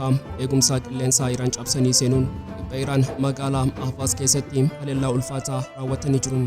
Ameerikaa eegumsa qilleensaa Iraan cabsanii seenuun kibba Iiraan magaalaa Abbaas keessatti haleellaa ulfaataa raawwatanii jiru.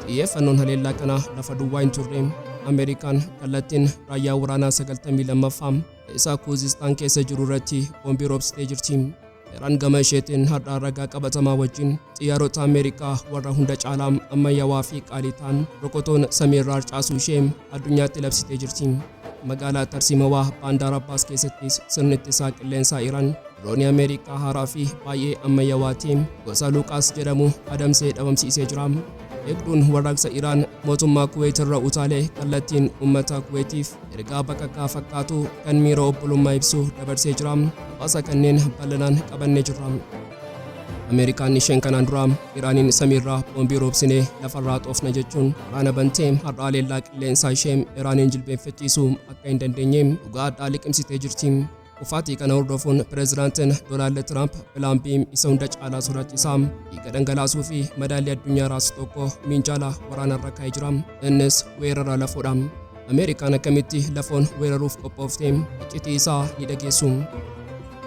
Xiyyeeffannoon haleellaa kana lafa duwwaa hin turre. Ameerikaan kallattiin raayyaa waraanaa 92ffaa isa Kuuzistaan keessa jiru irratti boombii roobsitee jirti. Iraan gama isheetiin har'a ragaa qabatamaa wajjin xiyyaarota Ameerikaa warra hunda caalaa ammayyaawaa fi qaalii ta'an rokotoon samiirraa harcaasuu ishee addunyaatti labsitee jirti. Magaalaa tarsiimawaa Bandar Abbaas keessattis sirni ittisaa qilleensaa Iraan Diroonii Ameerikaa haaraa fi baay'ee ammayyaawaa ta'e gosa Luqaas jedhamu adamsee dhabamsiisee jira. Eegduun warraaqsa Iraan mootummaa Kuweet irra utaalee kallattiin uummata Kuweetiif ergaa bakakkaa fakkaatu kan miira obbolummaa ibsu dabarsee jira. Baasa kanneen bal'inaan qabannee jirra. Ameerikaan isheen kanaan dura Iraaniin samiirraa boombii roobsinee lafarraa xoofna jechuun waraana bantee har'a haleellaa qilleensaa ishee Iraaniin jilbeenfachiisuu akka hin dandeenye dhugaa addaa liqimsitee jirti. Kufaatii kana hordofuun pireezidaantiin Tiraamp pilaan B isa hunda caalaa sodaachisaa dhiiga dhangalaasuu fi madaallii addunyaa raasu tokko xiinxala waraanarra kaa'ee jira. Innis weerara lafoodha. Ameerikaan akkamitti lafoon weeraruuf qophoofte iccitii isaa ni dhageessu.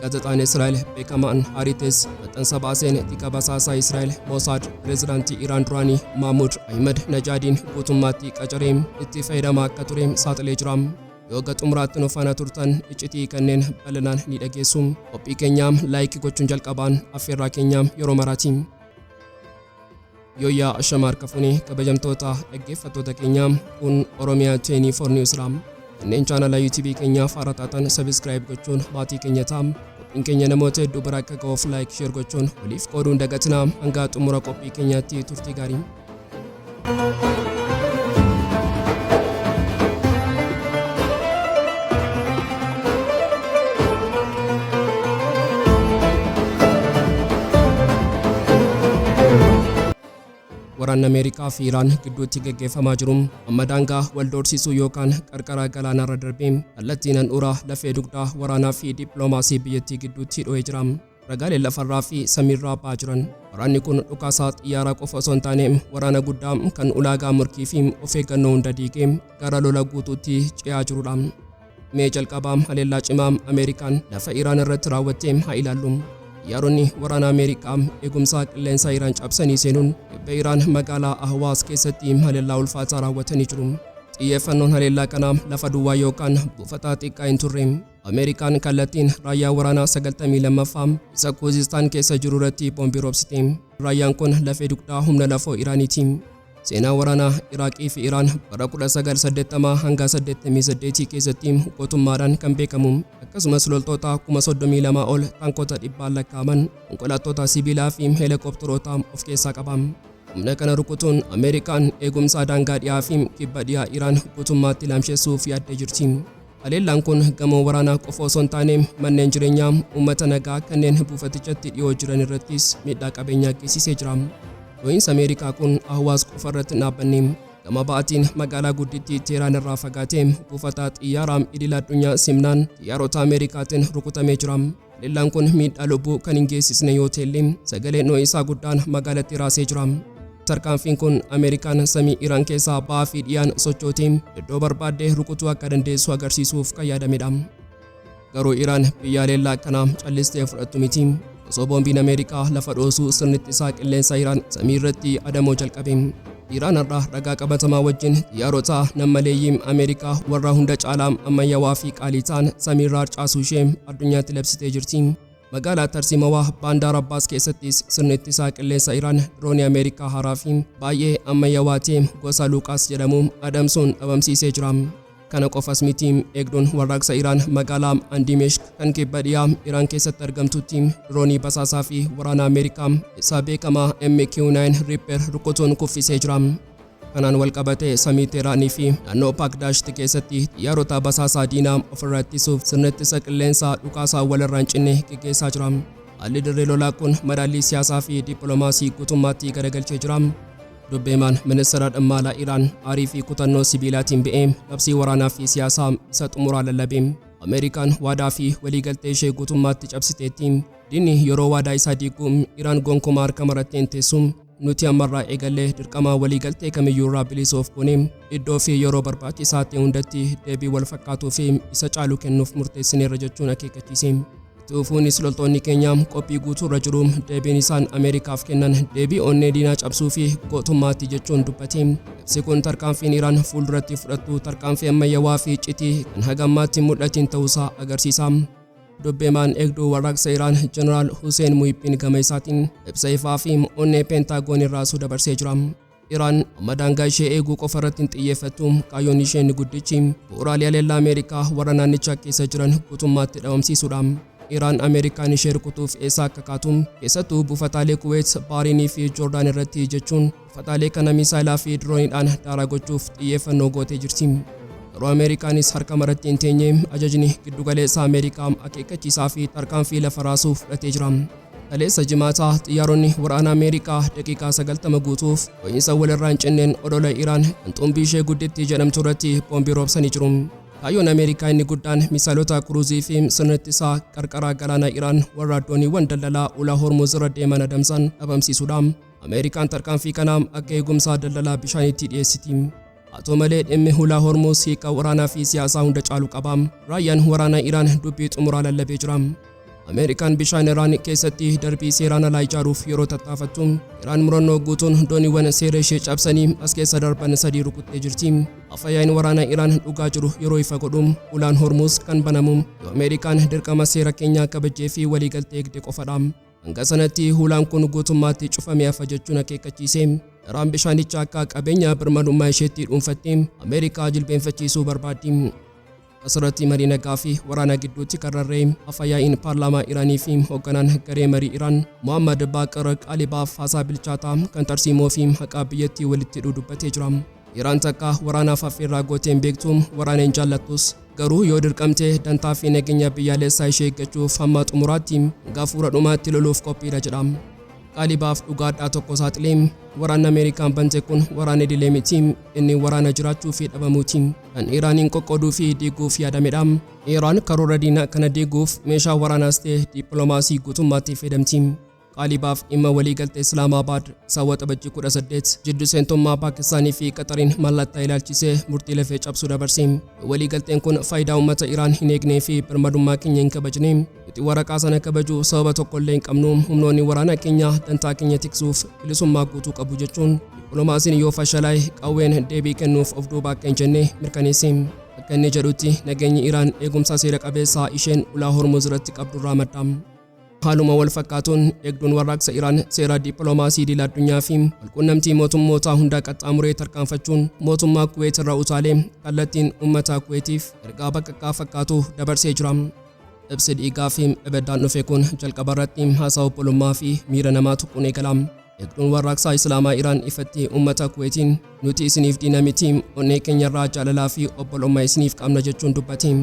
Gaazexaan Israa'el beekamaan Har'a maxxansa baaseen tika basaasaa Israa'el Mossad pireezidaantii Iraan duraanii Ahimadinajaadiin guutummaatti qacaree itti fayyadamaa akka ture saaxilee jira. Yoo xumuraatti nufaana turtan iccitii kanneen bal'inaan ni dhageessu. Qophii keenyaam laayikii gochuun jalqabaan affeerraa keenyaam yeroo maraati. Yooyaa ashamaar kafunii kabajamtoota dhaggeeffattoota keenyaam kun Oromiyaa 24 Newsraam. Kanneen chaanala YouTube keenyaaf haaraa taatan subscribe gochuun maatii keenya taam. Qophiin keenya namoota hedduu bira akka ga'uuf like share gochuun waliif qooduun dagatinaa hanga xumura qophii keenyaatti turtii gaarii. Waraanni Ameerikaa fi Iraan gidduutti gaggeeffamaa jiru amma daangaa wal doorsisuu yookaan qarqara galaanarra darbee kallattiin handhuura lafee dugdaa waraanaa fi dippiloomaasii biyyattii gidduutti dho'ee jira. Ragaaleen lafarraa fi samiirraa ba'aa jiran. Waraanni kun dhukaasaa xiyyaaraa qofa osoo hin taane waraana guddaa kan ulaagaa murkii fi of eeggannoo hunda diigee gara lola guutuutti ce'aa jirudha. Mee jalqabaa haleellaa cimaa Ameerikaan lafa Iraan irratti raawwattee haa ilaallu. Xiyyaaronni waraana Ameerikaa eegumsa qilleensaa Iraan cabsanii seenuun kibba Iraan magaalaa Abbaas keessatti haleellaa ulfaataa raawwatanii jiru. Xiyyeeffannoon haleellaa kanaa lafa duwwaa yookaan buufata xiqqaa hin turre. Ameerikaan kallattiin raayyaa waraanaa 92ffaa isa Kuuzistaan keessa jiru irratti boombii roobsite. Raayyaan kun lafee dugdaa humna lafoo Iraaniiti. Seenaa waraanaa Iraaqii fi Iraan bara 1980 hanga 88 keessatti gootummaadhaan kan beekamu. Akkasumas loltoota 32,000 ol tankota dhibbaan lakkaa'aman konkolaattota sibiilaa fi heelikoopteroota of keessaa qaba. Humna kana rukutuun Ameerikaan eegumsa daangaa dhiyaa fi kibba dhiyaa Iraan guutummaatti laamsheessuuf yaaddee jirti. Haleellaan kun gamoo waraanaa qofa osoo hin taane manneen jireenyaa uummata nagaa kanneen buufatichatti dhiyoo jiran irrattis miidhaa qabeenyaa geessisee jira. Dho'iinsa Ameerikaa kun Abbaas qofa irratti hin dhaabbanne. Gama ba'aatiin magaalaa guddittii Teheraan irraa fagaatee buufata xiyyaaraa idil addunyaa simnaan xiyyaarota Ameerikaatiin rukutamee jira. Haleellaan kun miidhaa lubbuu kan hin geessisne yoo ta'ellee sagaleen dho'iinsaa guddaan magaalatti raasee jira. Tarkaanfiin kun Ameerikaan samii Iraan keessaa ba'aa fi dhiyaan sochootee iddoo barbaadde rukutuu akka dandeessu agarsiisuuf kan yaadamedha. Garuu Iraan biyya haleellaa kana callistee fudhattu miti. Osoo boombiin Ameerikaa lafa dhoosuu sirni ittisaa qilleensaa Iraan samii irratti adamoo jalqabe. Iraan har'a ragaa qabatamaa wajjin xiyyaarota nammaleeyyii Ameerikaa warra hunda caalaa ammayyaawaa fi qaalii ta'an samiirraa harcaasuu ishee addunyaatti labsitee jirti. Magaalaa tarsiimawaa Bandar Abbaas keessattis sirni ittisaa qilleensaa Iraan Diroonii Ameerikaa haaraa fi baay'ee ammayyaawaa ta'e gosa Luqaas jedhamu adamsuun dhabamsiisee jira. Kana qofas miti eegduun warraaqsa Iraan magaalaa Dimashq kan kibba dhiyaa Iraan keessatti argamtutti diroonii basaasaa fi waraana Ameerikaa isa beekamaa MQ-9 Reaper rukutuun kuffisee jira. Kanaan walqabatee samii Teeraanii fi naannoo Paakdaashti keessatti xiyyaarota basaasaa diinaa ofirraa ittisuuf sirni ittisa qilleensaa dhukaasaa walirraa hin cinne gaggeessaa jira. Haalli dirree lolaa kun madaallii siyaasaa fi dippiloomaasii guutummaatti garagalchee jira. Dubbeemaan ministeera dhimma alaa Iraan aarii fi kutannoo sibiilaatiin ba'ee labsii waraanaa fi siyaasaa isa xumuraa lallabee. Ameerikaan waadaa fi waliigaltee ishee guutummaatti cabsiteetti. Diinni yeroo waadaa isaa diiguu Iraan gonkumaa harka marattee hin teessu. Nuti ammarraa eegallee dirqama waliigaltee kamiyyuu irraa bilisuuf goone iddoo fi yeroo barbaachisaa ta'e hundatti deebii wal fakkaatuu fi isa caalu kennuuf murteessineerra jechuun akeekkachiise. Tuufuunis loltoonni keenya qophii guutuurra jiru deebiin isaan Ameerikaaf kennan deebii onnee diinaa cabsuu fi gootummaatti jechuun dubbate. Ibsi kun tarkaanfiin Iraan fuulduratti fudhattu tarkaanfii ammayyaawaa fi iccitii kan hagammaatti mul'atiin ta'uusaa agarsiisa. Dubbeemaan eegduu warraaqsa Iraan Jeneraal Hussein Muhibbin gama isaatiin ibsa ifaa fi onnee Pentiigoon raasu dabarsee jira. Iraan amma daangaa ishee eeguu qofa irratti xiyyeeffattu kaayyoon ishee inni guddichi bu'uuraalee haleellaa Ameerikaa warra naannichaa keessa jiran guutummaatti dhabamsiisuudha. Iraan Ameerikaan ishee rukutuuf eessaa akka kaatu keessattuu buufataalee Kuweet, Baariinii fi Joordaan irratti jechuun buufataalee kana misaayilaa fi dirooniidhaan daaraa gochuuf xiyyeeffannoo gootee jirti. Garuu Ameerikaanis harka maratti hin teenye ajajni giddugaleessaa Ameerikaa akeekkachiisaa fi tarkaanfii lafa raasuuf fudhatee jira. Haleessa jimaataa xiyyaaronni waraana Ameerikaa daqiiqaa 90 guutuuf ho'iinsa walirraa hin cinneen odola Iraan kan xumbii ishee guddittii jedhamtu irratti boombii roobsanii jiru. Kaayyoon Ameerikaa inni guddaan misaayilota kuruuzii fi sirna ittisaa qarqara galaana Iraan warra dooniiwwan daldalaa ulaa Hormuz irra deeman adamsan dhabamsiisuudha. Ameerikaan tarkaanfii kana akka eegumsa daldalaa bishaaniitti dhiyeessiti. Haa ta'u malee dhimmi ulaa Hormuz hiika waraanaa fi siyaasaa hunda caalu qaba. Raayyaan waraanaa Iraan dubbii xumuraa lallabee jira. Ameerikaan bishaan Iraan keessatti darbii seeraan alaa ijaaruuf yeroo tattaafattu Iraan murannoo guutuun dooniiwwan seera ishee cabsanii as keessa darban 3 rukuttee jirti. Afyaa'in waraana Iraan dhugaa jiru yeroo ifa godhu ulaan Hormuz kan banamu yoo Ameerikaan dirqama seera keenyaa kabajee fi waliigaltee eegde qofadha. Hanga sanatti ulaan kun guutummaatti cufamee hafa jechuun akeekkachiise. Iraan bishaanicha akka qabeenya birmadummaa isheetti dhuunfattee Ameerikaa jilbeenfachiisuu barbaaddi. Asirratti marii nagaa fi waraana gidduutti karrarree afyaa'in paarlaamaa Iraanii fi hoogganaan garee marii Iraan Muhammad Baaqir Qaalibaaf haasaa bilchaataa kan tarsiimoo fi haqaa biyyattii walitti dubbatee jira. Iraan takka waraanaaf affeerraa gooteen beektu waraana hin jaallattus garuu yoo dirqamte dantaa fi nageenya biyyaalessaa ishee eeggachuuf hamma xumuraatti gaafuura dhumaatti loluuf qophiidha jedha. Qaalibaaf dhugaadhaa tokko saaxilee waraanni Ameerikaan bante kun waraana idilee miti inni waraana jiraachuu fi dhabamuuti kan Iraaniin qoqqooduu fi diiguuf yaadamedha. Iraan karoora diinaa kana diiguuf meeshaa waraanaas ta'e dippiloomaasii guutummaatti fayyadamti. Qaalibaaf dhimma waliigaltee Islaamabaad saawwata bajjii 18 jiddu seentummaa Paakistaanii fi Qaxariin mallattoo ilaalchisee murtii lafee cabsuu dabarse. Waliigalteen kun faayidaa uummata Iraan hin eegnee fi birmadummaa keenya hin kabajne. Nuti waraqaa sana kabajuu sababa tokkollee hin qabnu humnoonni waraana keenya dantaa keenya tiksuuf bilisummaa guutuu qabu jechuun dippiloomaasiin yoo fashalaa'e qawween deebii kennuuf of duubaa akka hin jenne mirkaneesse. Akka inni jedhutti nageenyi Iraan eegumsa seera qabeessaa isheen ulaa Hormuz irratti qabdurraa madda. Haaluma wal fakkaatuun eegduun warraaqsa Iraan seera dippiloomaasii idil addunyaa fi walquunnamtii mootummootaa hundaa qaxxaamuree tarkaanfachuun mootummaa Kuweet irraa utaalee kallattiin uummata Kuweetiif ergaa baqqaqqaa fakkaatu dabarsee jira. Ibsi dhiigaa fi ebeddaan dhufe kun jalqaba irratti haasaa obbolummaa fi miira namaa tuquun eegala. Eegduun warraaqsaa Islaamaa Iraan ifatti uummata Kuweetiin nuti isiniif diina miti onnee keenyarraa jaalalaa fi obbolummaa isiniif qabna jechuun dubbate.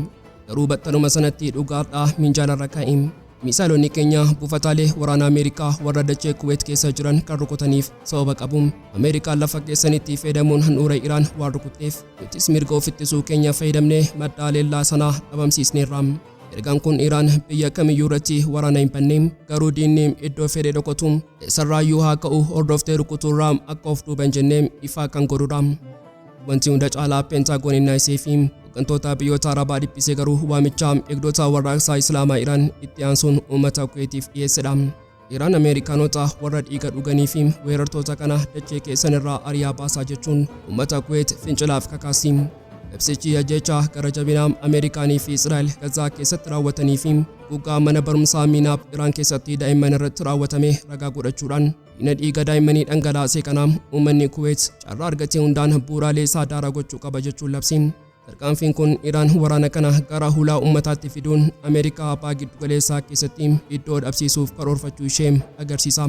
Garuu battaluma sanatti dhugaadhaa minjaalarra kaa'e. Misaayilonni keenya buufataalee waraana Ameerikaa warra dachee Kuweet keessa jiran kan rukutaniif sababa qabu. Ameerikaan lafa keessanitti fayyadamuun handhuura Iraan waan rukutteef nutis mirga of ittisuu keenya fayyadamnee madda haleellaa sanaa dhabamsiisneerra. Ergaan kun Iraan biyya kamiyyuu irratti waraana hin banne garuu diinni iddoo fedhe dhokotu eessarraayyuu haa ka'u hordoftee rukutuurraa akka of duuban jennee ifaa kan godhudha. Wanti hunda caalaa Pentiigoon naasee fi hooggantoota biyyoota Arabaa dhiphisee garuu waamicha eegdota warraaqsaa Islaamaa Iraan itti aansuun uummata Kuweetiif dhiyeessedha. Iraan Ameerikaanota warra dhiiga dhuganii fi weerartoota kana dachee keessanirraa ari'aa baasaa jechuun uummata Kuweet fincilaaf kakaasti. Ibsichi ajjecha gara jabinaa Ameerikaanii fi Israa'el Gazaa keessatti raawwatanii fi guggaa mana barumsaa Miinaap Iraan keessatti daa'imman irratti raawwatame ragaa godhachuudhaan dhina dhiiga daa'immanii dhangalaasee kanaa uummanni Kuweet carraa argatee hundaan bu'uuraalee isaa daaraa gochuu qaba jechuun labse. Tarkaanfiin kun Iraan waraana kana gara hulaa uummataatti fiduun Ameerikaa Baha Giddu-galeessaa keessatti iddoo dhabsiisuuf karoorfachuu ishee agarsiisa.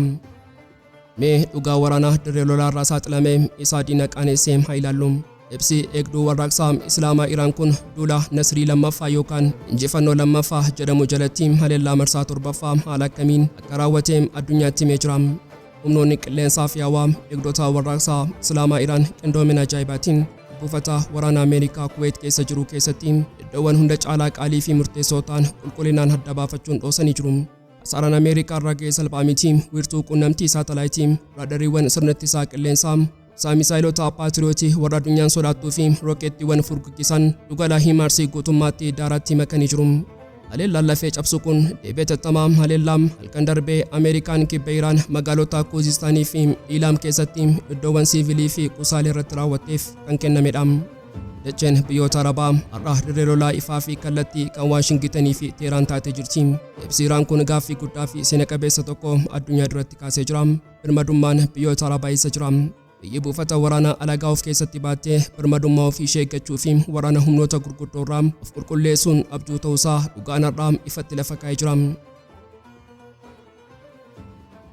Mee dhugaa waraanaa dirree lolaarraa saaxilamee isaa diina qaaneessee haa ilaallu. Ibsi eegduu warraaqsaa Islaamaa Iraan kun duula Nasrii lammaffaa yookaan injifannoo lammaffaa jedhamu jalatti haleellaa marsaa 7ffaa haala akkamiin akka raawwate addunyaatti himee jira. Humnoonni qilleensaa fi hawaa eegdota warraaqsaa Islaamaa Iraan qindoomina ajaa'ibaatiin buufata waraana Ameerikaa Kuweet keessa jiru keessatti iddoowwan hunda caalaa qaalii fi murteessoo ta'an qulqullinaan adda baafachuun dhoosanii jiru. Asaraan Ameerikaa irraa ga'ee salphaa miti wiirtuu quunnamtii saatalaayitii raadariiwwan sirna ittisaa qilleensaa misaayilota paatiriyootii warra addunyaan sodaattuu fi rookeettiiwwan furguggisan dhugalaa himarsii guutummaatti daaratti makanii jiru. Haleellaan lafee cabsu kun deebii hatattamaa haleellaan halkan darbee Ameerikaan Kibba Iiraan magaalota Kuuzistaanii fi Iilaam keessatti iddoowwan siivilii fi qusaalee irratti raawwatteef kan kennamedha. Dacheen biyyoota Arabaa har'a dirree lolaa ifaa fi kallattii kan Waashingitanii fi Teheraan taatee jirti. Deebii Iiraan kun gaaffii guddaa fi seena qabeessa tokko addunyaa duratti kaasee jira. Birmadummaan biyyoota Arabaa eessa jira? Biyyi buufata waraanaa alagaa of keessatti baattee birmadummaa ofii ishee eeggachuu fi waraana humnoota gurguddoo irraa of qulqulleessuun abjuu ta'uusaa dhugaan har'aa ifatti lafa kaa'ee jira.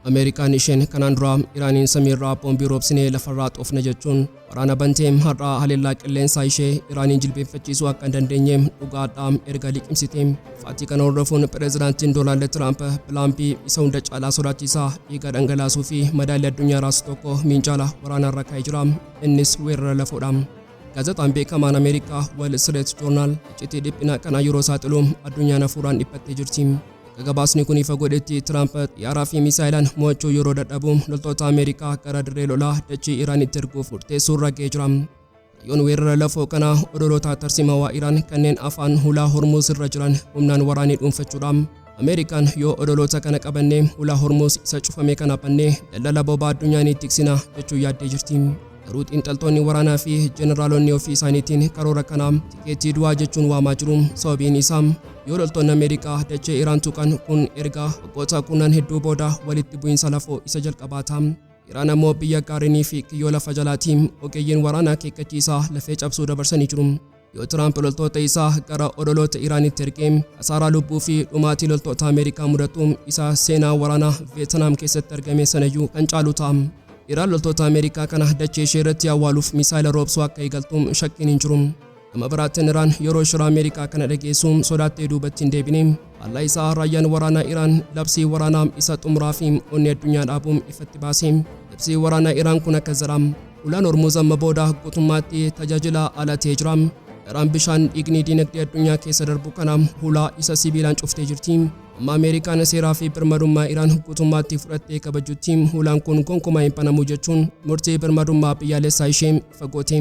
Ameerikaan isheen kanaan dura Iraaniin samiirraa boombii roobsinee lafarraa xoofna jechuun waraana bantee har'aa haleellaa qilleensaa ishee Iraaniin jilbeeffachiisuu akka hin dandeenye dhugaadhaa erga liqimsite. Faatii kana hordofuun pireezidaantiin Doonaald Tiraamp pilaampii isa hunda caalaa sodaachisaa dhiiga dhangalaasuu fi madaallii addunyaa raasu tokko Xiinxala waraanaa irra kaa'ee jira. Innis weerara lafoodha. Gaazexaan beekamaan Ameerikaa Wall Street Journal iccitii dhiphina kana yeroo saaxilu addunyaan hafuuraan dhiphattee jirti. Gabaasni kun ifa godhetti Tiraamp xiyyaaraa fi miisaayilaan mo'achuu yeroo dadhabu loltoota Ameerikaa gara dirree lolaa dachee Iraanitti erguuf murteessuu irra ga'ee jira. Yoon weerara lafoo kana odoloota tarsiimawaa Iraan kanneen afaan hulaa Hormuuz irra jiran humnaan waraanii dhuunfachuudha. Ameerikaan yoo odoloota kana qabannee hulaa Hormuuz isa cufame kana bannee daldala boba'aa addunyaa ni tiksina jechuun yaaddee jirti. Garuu xiinxaltoonni waraanaa fi jeneraalonni ofii isaaniitiin karoora kana tikeetii du'aa jechuun waamaa jiru. Sababiin isaa yoo loltoonni Ameerikaa dachee Iraan tuqan kun erga waggoota kurnan hedduu booda walitti bu'iinsa lafoo isa jalqabaata. Iraan ammoo biyya gaarrenii fi kiyyoo lafa jalaatiin ogeeyyiin waraanaa akeekkachiisaa lafee cabsuu dabarsanii jiru. Yoo Tiraamp loltoota isaa gara odoloota Iraanitti ergee asaaraa lubbuu fi dhumaatii loltoota Ameerikaa mudatu isa seenaa waraanaa Veetnaam keessatti argame sanayyuu kan caalu ta'a. Iraan loltoota Ameerikaa kana dachee ishee irratti awwaaluuf misaayila roobsuu akka eegaltu shakkiin hin jiru. Gama biraatiin Iraan yeroo shira Ameerikaa kana dhageessu sodaattee duubatti hin deebine. Hallaa isaa raayyaan waraanaa Iraan labsii waraanaa isa xumuraa fi onnee addunyaa dhaabuun ifatti baase. Labsii waraanaa Iraan kun akka jedha. Hulaan Hormuuz amma booda guutummaatti tajaajila ala ta'ee jira. Iraan bishaan dhiigni diinagdee addunyaa keessa darbu kana hulaa isa sibiilaan cuftee jirti. Amma Ameerikaan seeraa fi birmadummaa Iraan guutummaatti fudhattee kabajutti hulaan kun gonkumaa hin banamu jechuun murtii birmadummaa biyyaalessaa ishee ifa goote.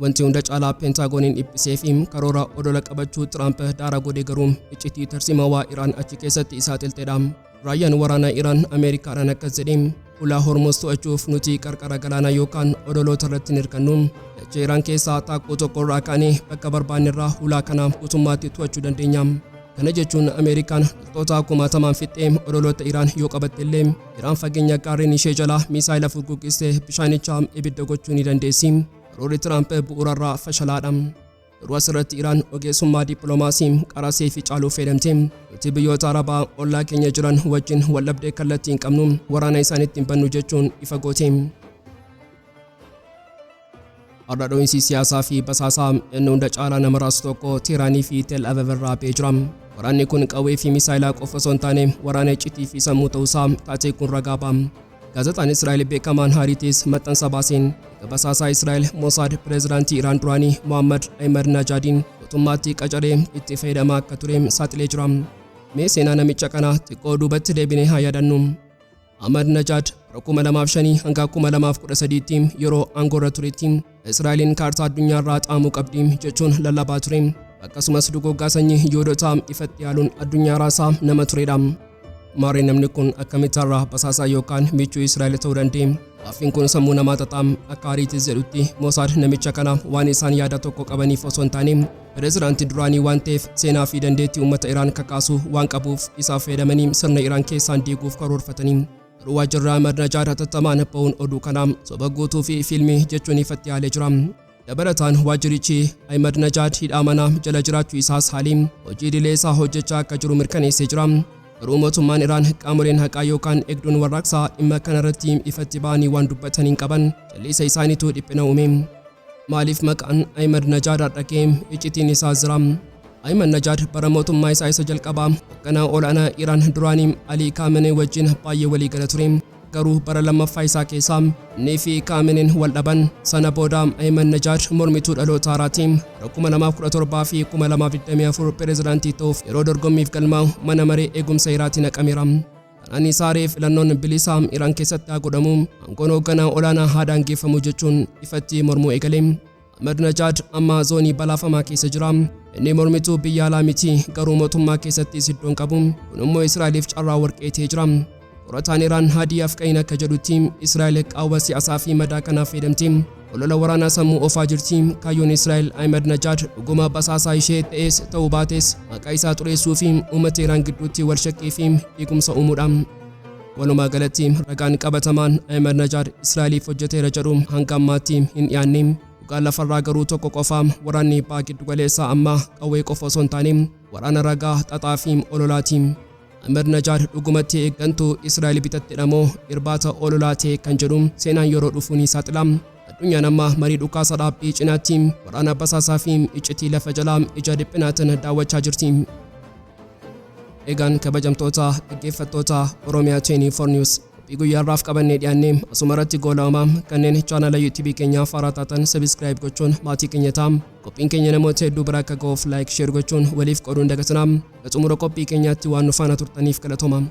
Wanti hunda caalaa Pentiigooniin dhiphisee fi karoora odola qabachuu Tiraamp daara godhe garuu iccitii tarsiimawaa Iraan achi keessatti isaa xilxedha. Raayyaan waraanaa Iraan Ameerikaadhaan akkas jedhe. Hulaa Hormuuz to'achuuf nuti qarqara galaanaa yookaan odoloota irratti hin hirkannu. Dachee Iraan keessaa taakkoo tokko irraa kaanee bakka barbaanne irraa hulaa kana guutummaatti to'achuu dandeenya. Kana jechuun Ameerikaan loltoota kumaatamaan fixxee odoloota Iraan yoo qabatte illee Iraan fageenya gaarreen ishee jalaa misaayila furguggistee bishaanichaa ibidda gochuu ni dandeessi. Karoorri Tiraamp bu'uurarraa fashalaadha. Yeroo asirratti Iraan ogeessummaa dippiloomaasii qarasee fi caaluu fayyadamte. Nuti biyyoota Arabaa ollaa keenya jiran wajjin waldhabdee kallattii hin qabnu waraana isaaniitti hin bannu jechuun ifa goote. Har'a dho'iinsi siyaasaa fi basaasaa inni hunda caalaa nama raasu tokko Teeraanii fi Teel Aviv irraa ba'ee jira. Waraanni kun qawwee fi misaayilaa qofa osoo hin taane waraana iccitii fi sammuu ta'uusaa taatee kun ragaa ba'a. Gaazexaan Israa'el beekamaan Hariitis maxxansa baaseen basaasaa Israa'el Mossad pireezidaantii Iraan duraanii Mohammad Ahimadinajaadiin mootummaatti qacaree itti fayyadamaa akka ture saaxilee jira. Mee seenaa namicha kana xiqqoo duubatti deebinee haa yaadannu. Ahimadinajaad 2005 hanga 2013tti yeroo aangoorra turetti Israa'eliin kaartaa addunyaarraa xaamuu qabdi jechuun lallabaa ture. Akkasumas dugoggaa sanyii Yihudootaa ifatti yaaluun addunyaa raasaa nama turedha. Maarree namni kun akkamitti har'a basaasaa yookaan michuu Israa'el ta'uu dandeenya? Gaaffiin kun sammuu namaa xaxaam akka Hariitis jedhutti Mossad namicha kana waan isaan yaada tokko qabaniif osoo hin taane pireezidaantii duraanii waan ta'eef seenaa fi dandeettii uummata Iraan kakaasuu waan qabuuf isaaf fayyadamanii sirna Iraan keessaan diiguuf karoorfatanii. Garuu waajjirri Ahimadinajaad hatattamaan ba'uun oduu kanaa soba guutuu fi fiilmii jechuun ifatti yaalee jira. Dabalataan waajjirichi Ahimadinajaad hidhaa manaa jala jiraachuu isaas haaliin hojii idilee isaa hojjechaa akka jiru mirkaneessee jira. Garuu mootummaan Iraan qaamoleen haqaa yookaan eegduun warraaqsaa dhimma kanarratti ifatti ba'anii waan dubbatanii hin qaban jalliisa isaaniitu dhiphina uume. Maaliif maqaan Ahimadinajaad dhaqee iccitiin isaa jira? Ahimadinajaad bara mootummaa isaa isa jalqabaa hoogganaa olaanaa Iraan duraanii Alii Khamenei wajjin baay'ee walii gala ture. Garuu bara lammaffaa isaa keessaa inni fi Khameneiin wal dhaban. Sana booda Ahimadinajaad mormituu dhaloota haaraatiin 2017 fi 2024 pireezidaantii ta'uuf yeroo dorgommiif galmaa'u mana maree eegumsa Iraatiin haqameera. Kanaan isaaree filannoon bilisaa Iraan keessatti haa godhamu aangoon hoogganaa olaanaa haa daangeffamu jechuun ifatti mormuu eegale. Ahimadinajaad amma zoonii balaafamaa keessa jira. Inni mormituu biyya alaa miti garuu mootummaa keessatti iddoon qabu. Kun immoo Israa'eliif carraa warqee ta'ee jira. Qorataan Iraan Haadii Afqa'iin akka jedhutti Israa'el qaawwa siyaasaa fi madaa kanaaf fayyadamti. Olola waraanaa sammuu ofaa jirti. Kaayyoon Israa'el Ahimadinajaad dhuguma basaasaa ishee ta'es ta'uu baates maqaa isaa xureessuu fi uummata Iraan gidduutti wal shakkii fi dhiigumsa uumuudha. Walumaa galatti ragaan qabatamaan Ahimadinajaad Israa'eliif hojjeteera jedhu hanga ammaatti hin dhiyaanne. Dhugaan lafarraa garuu tokko qofa. Waraanni Baha Giddu-galeessaa amma qawwee qofa osoo hin taane waraana ragaa xaxaa fi ololaati. Ahimadinajaad dhugumatti eeggantuu Israa'el bitattedha moo irbaata ololaa ta'e kan jedhu seenaan yeroo dhufu ni saaxila. Addunyaan amma marii dhukaasa dhaabbii cinaatti waraana basaasaa fi iccitii lafa jalaa ija dhiphinaatiin daawwachaa jirti. Egaan kabajamtoota dhaggeeffattoota Oromiyaa 24 News qophii guyyaarraaf qabannee dhiyaannee asumarratti goolaamaa kanneen chaanala YouTube keenyaaf haaraa taatan subscribe gochuun maatii keenya ta'aa. Qophiin keenya namoota hedduu bira akka ga'uuf like share gochuun waliif qooduun dagatinaa. Xumura qophii keenyaatti waan nu faana turtaniif galatooma.